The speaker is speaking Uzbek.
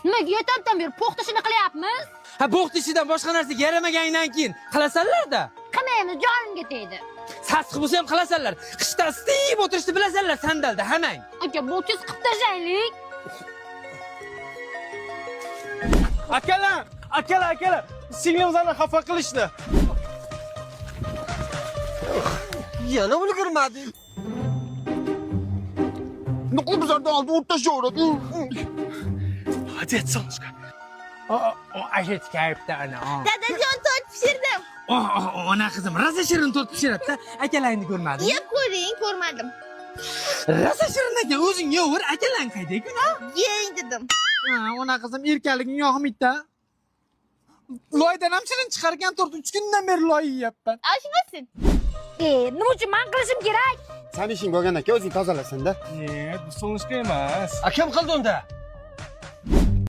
Nimaga yetabdan beri po'xt ishini qilyapmiz? Ha bo'xt ishidan boshqa narsa yaramagandan keyin qilasanlar-da. Qilmaymiz, jonimga tegdi. Sassiq bo'lsa ham qilasanlar. Qishda istib o'tirishni bilasanlar sandalda hamang. Aka, bu tez qilib tashlaylik. Akalar, singlimizlarni xafa qilishdi. Yana ulgurmading. Nuqul bizlardan oldi o'rtashaveradi. Hadi solishga. O ayet kayıpta ana. Dadajon tort pishirdim. Ona kızım rasa şirin tort pişirip de akalarini görmedin. Yeb ko'ring, ko'rmadim. Rasa şirinligi o'zing yo'ur, akalang qayda-ku? Yeng dedim. Ona kızım erkaliging yoqmaydi. Loydan ham shirin chiqargan tort 3 kundan beri loy yeyapman. Oshmasin. Nima uchun men qilishim kerak? Sen ishing bo'lgan aka, o'zing tozalasan-da. Bu solishga emas. Akam qildi unda.